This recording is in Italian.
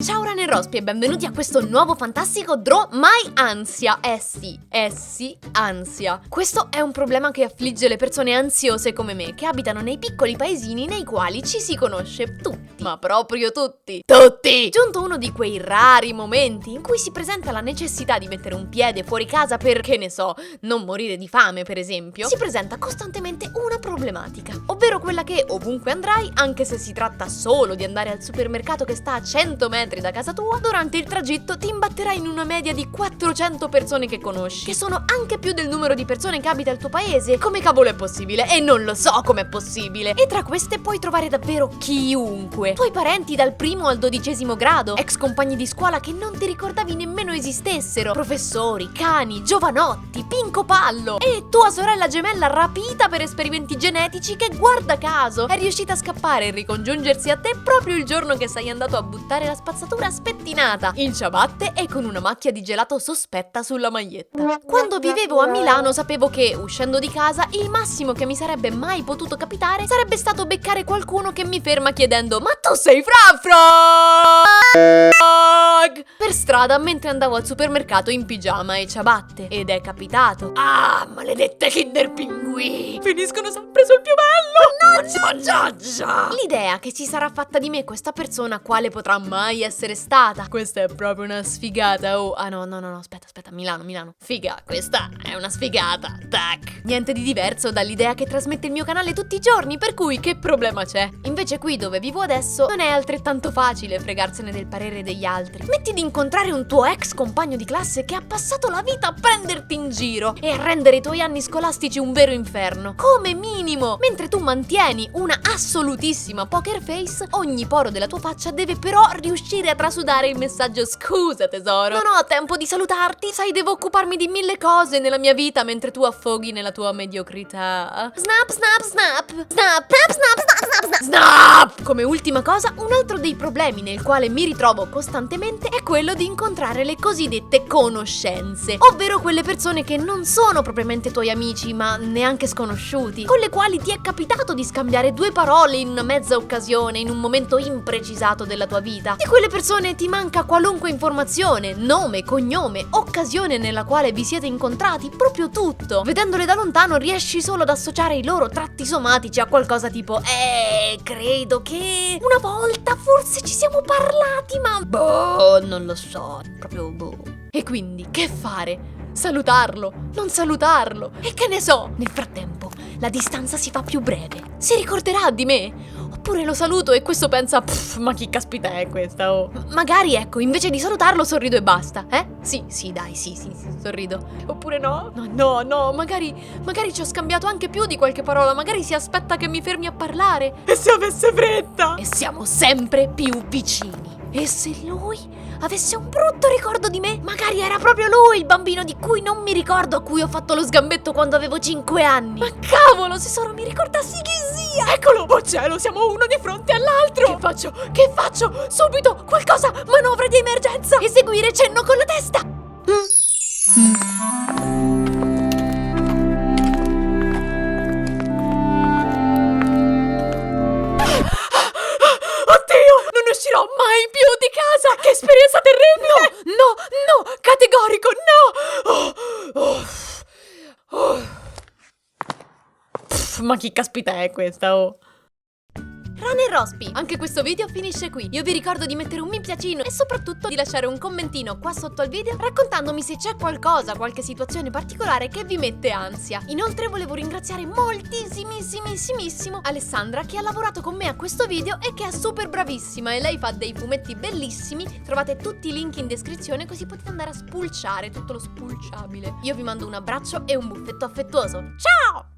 Ciao Rane e Rospi e benvenuti a questo nuovo fantastico Draw My Ansia. Sì, ansia. Questo è un problema che affligge le persone ansiose come me, che abitano nei piccoli paesini nei quali ci si conosce tutti, ma proprio tutti. Giunto uno di quei rari momenti in cui si presenta la necessità di mettere un piede fuori casa per, che ne so, non morire di fame per esempio, si presenta costantemente una problematica, ovvero quella che ovunque andrai, anche se si tratta solo di andare al supermercato che sta a 100 metri da casa tua, durante il tragitto ti imbatterai in una media di 400 persone che conosci, che sono anche più del numero di persone che abita il tuo paese. Come cavolo è possibile? E non lo so com'è possibile. E tra queste puoi trovare davvero chiunque. Tuoi parenti dal primo al 12° grado, ex compagni di scuola che non ti ricordavi nemmeno esistessero, professori, cani, giovanotti, Pinco Pallo e tua sorella gemella rapita per esperimenti genetici che, guarda caso, è riuscita a scappare e ricongiungersi a te proprio il giorno che sei andato a buttare la spazzatura spettinata, in ciabatte e con una macchia di gelato sospetta sulla maglietta. Quando vivevo a Milano sapevo che, uscendo di casa, il massimo che mi sarebbe mai potuto capitare sarebbe stato beccare qualcuno che mi ferma chiedendo: "Ma tu sei Frafra?" per strada mentre andavo al supermercato in pigiama e ciabatte. Ed è capitato. Ah, maledette Kinder Pinguì! Finiscono sempre sul piumello! Mannaggia! L'idea che si sarà fatta di me questa persona quale potrà mai essere stata? Questa è proprio una sfigata. Oh, ah no, aspetta, Milano. Figa, questa è una sfigata. Tac! Niente di diverso dall'idea che trasmette il mio canale tutti i giorni, per cui che problema c'è? Invece qui dove vivo adesso non è altrettanto facile fregarsene del parere degli altri. Metti di incontrare un tuo ex compagno di classe che ha passato la vita a prenderti in giro e a rendere i tuoi anni scolastici un vero inferno, come minimo. Mentre tu mantieni una assolutissima poker face, ogni poro della tua faccia deve però riuscire a trasudare il messaggio: "Scusa tesoro, non ho tempo di salutarti, sai, devo occuparmi di 1000 cose nella mia vita mentre tu affoghi nella tua mediocrità." Snap! Come ultima cosa, un altro dei problemi nel quale mi ritrovo costantemente è quello di incontrare le cosiddette conoscenze, ovvero quelle persone che non sono propriamente tuoi amici, ma neanche sconosciuti, con le quali ti è capitato di scambiare due parole in una mezza occasione, in un momento imprecisato della tua vita. Di quelle persone ti manca qualunque informazione, nome, cognome, occasione nella quale vi siete incontrati, proprio tutto. Vedendole da lontano riesci solo ad associare i loro tratti somatici a qualcosa tipo: credo che una volta forse ci siamo parlati, ma non lo so, proprio E quindi, che fare? Salutarlo? Non salutarlo? E che ne so? Nel frattempo, la distanza si fa più breve. Si ricorderà di me? Oppure lo saluto e questo pensa: ma chi caspita è questa? Oh. Magari, ecco, invece di salutarlo sorrido e basta, Sì, dai, sì, sorrido. Oppure no, magari ci ho scambiato anche più di qualche parola, magari si aspetta che mi fermi a parlare. E se avesse fretta? E siamo sempre più vicini. E se lui avesse un brutto ricordo di me? Magari era proprio lui il bambino di cui non mi ricordo, a cui ho fatto lo sgambetto quando avevo 5 anni. Ma cavolo, se solo mi ricordassi chi sia! Eccolo! Oh cielo, siamo uno di fronte all'altro! Che faccio? Subito! Qualcosa! Manovra di emergenza! Eseguire cenno con la testa! Non uscirò mai più di casa! Che esperienza terribile! No, categorico, no! Ma chi caspita è questa, oh? Rane e Rospi, anche questo video finisce qui. Io vi ricordo di mettere un mi piacino e soprattutto di lasciare un commentino qua sotto al video raccontandomi se c'è qualche situazione particolare che vi mette ansia. Inoltre volevo ringraziare moltissimissimo Alessandra, che ha lavorato con me a questo video e che è super bravissima, e lei fa dei fumetti bellissimi. Trovate tutti i link in descrizione, così potete andare a spulciare tutto lo spulciabile. Io vi mando un abbraccio e un buffetto affettuoso. Ciao!